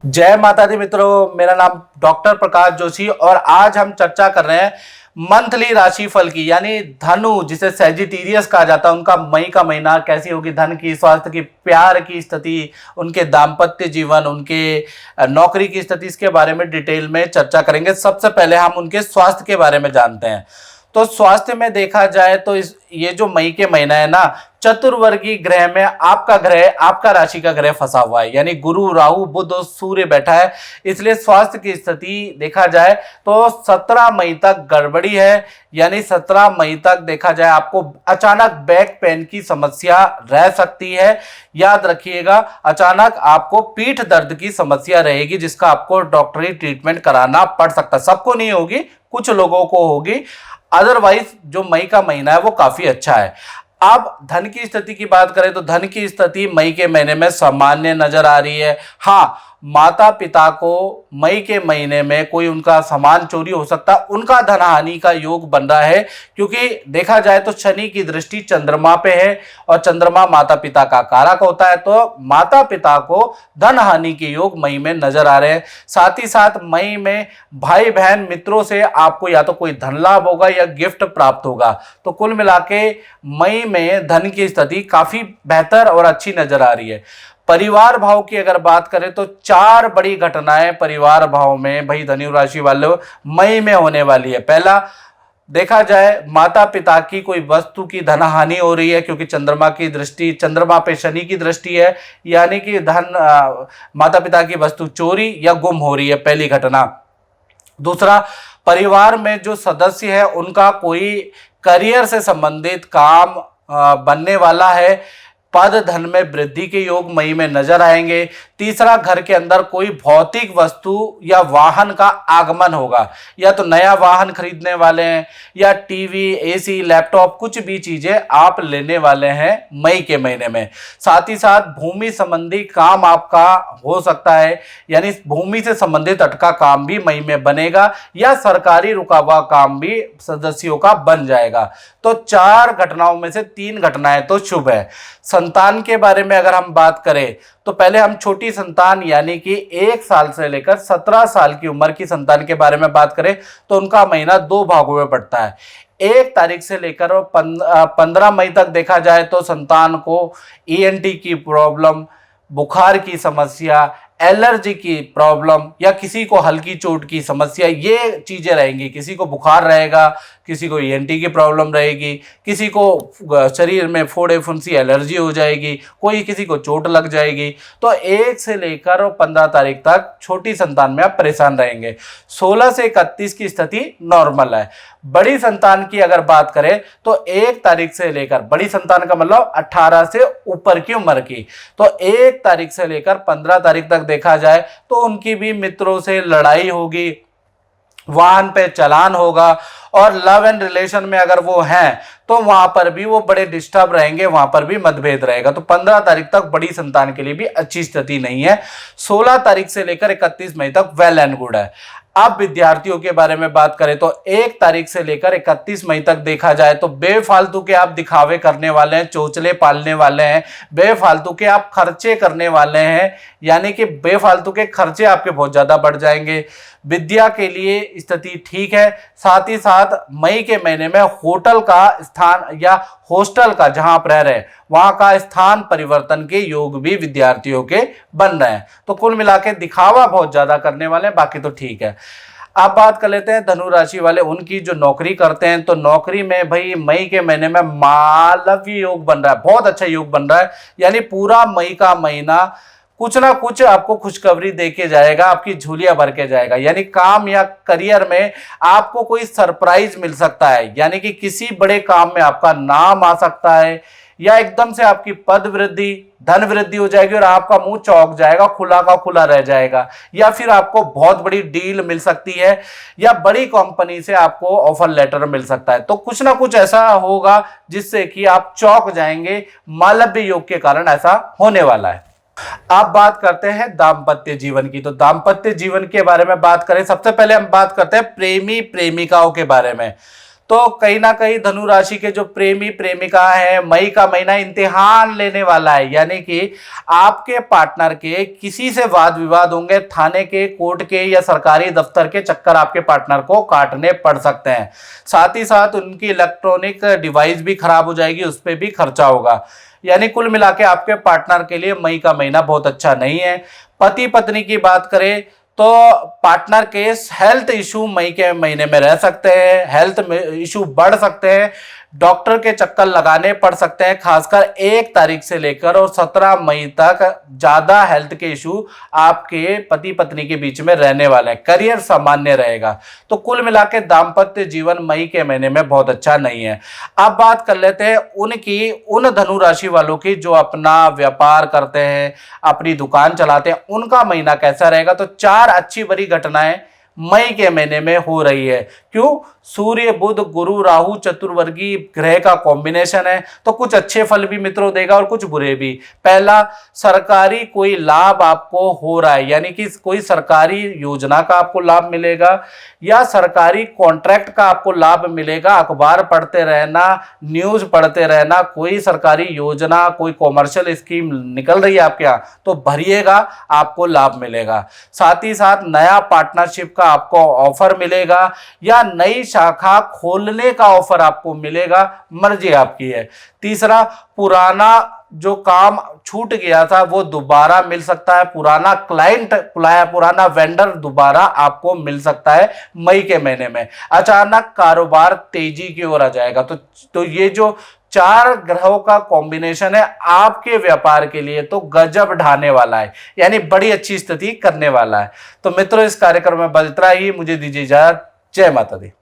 जय माता दी मित्रों, मेरा नाम डॉक्टर प्रकाश जोशी और आज हम चर्चा कर रहे हैं मंथली राशिफल की। यानी धनु जिसे सेजिटेरियस कहा जाता है, उनका मई का महीना कैसी होगी, धन की, स्वास्थ्य की, प्यार की स्थिति, उनके दाम्पत्य जीवन, उनके नौकरी की स्थिति, इसके बारे में डिटेल में चर्चा करेंगे। सबसे पहले हम उनके स्वास्थ्य के बारे में जानते हैं। तो स्वास्थ्य में देखा जाए तो ये जो मई के महीना है ना, चतुर्वर्गीय ग्रह में आपका ग्रह, आपका राशि का ग्रह फंसा हुआ है। यानी गुरु, राहु, बुध और सूर्य बैठा है। इसलिए स्वास्थ्य की स्थिति देखा जाए तो 17 मई तक गड़बड़ी है। यानी 17 मई तक देखा जाए आपको अचानक बैक पेन की समस्या रह सकती है। याद रखिएगा, अचानक आपको पीठ दर्द की समस्या रहेगी जिसका आपको डॉक्टरी ट्रीटमेंट कराना पड़ सकता है। सबको नहीं होगी, कुछ लोगों को होगी। अदरवाइज जो मई का महीना है वो काफी अच्छा है। अब धन की स्थिति की बात करें तो धन की स्थिति मई के महीने में सामान्य नजर आ रही है। हाँ, माता पिता को मई के महीने में कोई उनका सामान चोरी हो सकता है, उनका धन हानि का योग बन रहा है। क्योंकि देखा जाए तो शनि की दृष्टि चंद्रमा पे है और चंद्रमा माता पिता का कारक होता है, तो माता पिता को धन हानि के योग मई में नजर आ रहे हैं। साथ ही साथ मई में भाई बहन मित्रों से आपको या तो कोई धन लाभ होगा या गिफ्ट प्राप्त होगा। तो कुल मिला के मई में धन की स्थिति काफी बेहतर और अच्छी नजर आ रही है। परिवार भाव की अगर बात करें तो 4 बड़ी घटनाएं परिवार भाव में भाई धनु राशि वालों मई में होने वाली है। पहला, देखा जाए माता पिता की कोई वस्तु की धन हानि हो रही है, क्योंकि चंद्रमा की दृष्टि, चंद्रमा पे शनि की दृष्टि है। यानी कि माता पिता की वस्तु चोरी या गुम हो रही है, पहली घटना। दूसरा, परिवार में जो सदस्य है उनका कोई करियर से संबंधित काम बनने वाला है। पद धन में वृद्धि के योग मई में नजर आएंगे। तीसरा, घर के अंदर कोई भौतिक वस्तु या वाहन का आगमन होगा। या तो नया वाहन खरीदने वाले हैं या टीवी, एसी, लैपटॉप, कुछ भी चीजें आप लेने वाले हैं मई के महीने में। साथ ही साथ भूमि संबंधी काम आपका हो सकता है। यानी भूमि से संबंधित अटका काम भी मई में बनेगा या सरकारी रुका हुआ काम भी सदस्यों का बन जाएगा। तो 4 घटनाओं में से 3 घटनाएं तो शुभ है। संतान के बारे में अगर हम बात करें तो पहले हम छोटी संतान यानी कि 1 साल से लेकर 17 साल की उम्र की संतान के बारे में बात करें तो उनका महीना 2 भागों में पड़ता है। 1 तारीख से लेकर 15 मई तक देखा जाए तो संतान को ईएनटी की प्रॉब्लम, बुखार की समस्या, एलर्जी की प्रॉब्लम या किसी को हल्की चोट की समस्या, ये चीजें रहेंगी। किसी को बुखार रहेगा, किसी को ईएनटी की प्रॉब्लम रहेगी, किसी को शरीर में फोड़े फुंसी एलर्जी हो जाएगी, कोई किसी को चोट लग जाएगी। तो 1 से लेकर 15 तारीख तक छोटी संतान में आप परेशान रहेंगे। 16 से 31 की स्थिति नॉर्मल है। बड़ी संतान की अगर बात करें तो 1 तारीख से लेकर, बड़ी संतान का मतलब 18 से ऊपर की उम्र की, तो 1 तारीख से लेकर 15 तारीख तक देखा जाए तो उनकी भी मित्रों से लड़ाई होगी, वाहन पे चालान होगा और लव एंड रिलेशन में अगर वो हैं तो वहां पर भी वो बड़े डिस्टर्ब रहेंगे, वहां पर भी मतभेद रहेगा। तो 15 तारीख तक बड़ी संतान के लिए भी अच्छी स्थिति नहीं है। 16 तारीख से लेकर 31 मई तक वेल एंड गुड है। अब विद्यार्थियों के बारे में बात करें तो 1 तारीख से लेकर 31 मई तक देखा जाए तो बेफालतू के आप दिखावे करने वाले हैं, चोचले पालने वाले हैं, बेफालतू के आप खर्चे करने वाले हैं। यानी कि बेफालतू के खर्चे आपके बहुत ज्यादा बढ़ जाएंगे। विद्या के लिए स्थिति ठीक है। साथ ही साथ मई के महीने में होटल का स्थान या हॉस्टल का, जहां आप रह रहे हैं वहां का स्थान परिवर्तन के योग भी विद्यार्थियों के बन रहे हैं। तो कुल मिला के दिखावा बहुत ज्यादा करने वाले हैं, बाकी तो ठीक है। अब बात कर लेते हैं धनु राशि वाले, उनकी जो नौकरी करते हैं तो नौकरी में भाई मई के महीने में मालव्य योग बन रहा है, बहुत अच्छा योग बन रहा है। यानी पूरा मई का महीना कुछ ना कुछ आपको खुशखबरी देके जाएगा, आपकी झोलियां भर के जाएगा। यानी काम या करियर में आपको कोई सरप्राइज मिल सकता है। यानी कि किसी बड़े काम में आपका नाम आ सकता है या एकदम से आपकी पद वृद्धि, धन वृद्धि हो जाएगी और आपका मुंह चौंक जाएगा, खुला का खुला रह जाएगा। या फिर आपको बहुत बड़ी डील मिल सकती है या बड़ी कंपनी से आपको ऑफर लेटर मिल सकता है। तो कुछ ना कुछ ऐसा होगा जिससे कि आप चौंक जाएंगे। मालव्य योग के कारण ऐसा होने वाला है। अब बात करते हैं दाम्पत्य जीवन की। तो दाम्पत्य जीवन के बारे में बात करें, सबसे पहले हम बात करते हैं प्रेमी प्रेमिकाओं के बारे में। तो कहीं ना कहीं धनु राशि के जो प्रेमी प्रेमिका है, मई का महीना इम्तिहान लेने वाला है, यानी कि आपके पार्टनर के किसी से वाद विवाद होंगे, थाने के, कोर्ट के या सरकारी दफ्तर के चक्कर आपके पार्टनर को काटने पड़ सकते हैं। साथ ही साथ उनकी इलेक्ट्रॉनिक डिवाइस भी खराब हो जाएगी, उस पर भी खर्चा होगा। यानी कुल मिला के आपके पार्टनर के लिए मई का महीना बहुत अच्छा नहीं है। पति पत्नी की बात करें तो पार्टनर के हेल्थ इशू मई के महीने में रह सकते हैं, हेल्थ इशू बढ़ सकते हैं, डॉक्टर के चक्कर लगाने पड़ सकते हैं, खासकर 1 तारीख से लेकर और 17 मई तक ज्यादा हेल्थ के इशू आपके पति पत्नी के बीच में रहने वाले हैं। करियर सामान्य रहेगा। तो कुल मिला के दाम्पत्य जीवन मई के महीने में बहुत अच्छा नहीं है। अब बात कर लेते हैं उन धनु राशि वालों की जो अपना व्यापार करते हैं, अपनी दुकान चलाते हैं, उनका महीना कैसा रहेगा। तो 4 अच्छी बड़ी घटनाएं मई के महीने में हो रही है। क्यों? सूर्य बुध गुरु राहु चतुर्वर्गीय ग्रह का कॉम्बिनेशन है, तो कुछ अच्छे फल भी मित्रों देगा और कुछ बुरे भी। पहला, सरकारी कोई लाभ आपको हो रहा है, यानी कि कोई सरकारी योजना का आपको लाभ मिलेगा या सरकारी कॉन्ट्रैक्ट का आपको लाभ मिलेगा। अखबार पढ़ते रहना, न्यूज पढ़ते रहना, कोई सरकारी योजना, कोई कॉमर्शियल स्कीम निकल रही है आपके यहाँ तो भरिएगा, आपको लाभ मिलेगा। साथ ही साथ नया पार्टनरशिप का आपको ऑफर मिलेगा या नई शाखा खोलने का ऑफर आपको मिलेगा, मर्जी आपकी है। तीसरा, पुराना जो काम छूट गया था वो दोबारा मिल सकता है, पुराना क्लाइंट, पुराना वेंडर दोबारा आपको मिल सकता है मई के महीने में। अचानक कारोबार तेजी की ओर आ जाएगा। तो ये जो 4 ग्रहों का कॉम्बिनेशन है आपके व्यापार के लिए तो गजब ढाने वाला है, यानी बड़ी अच्छी स्थिति करने वाला है। तो मित्रों, इस कार्यक्रम में बस इतना ही। मुझे दीजिए इजाजत। जय माता दी।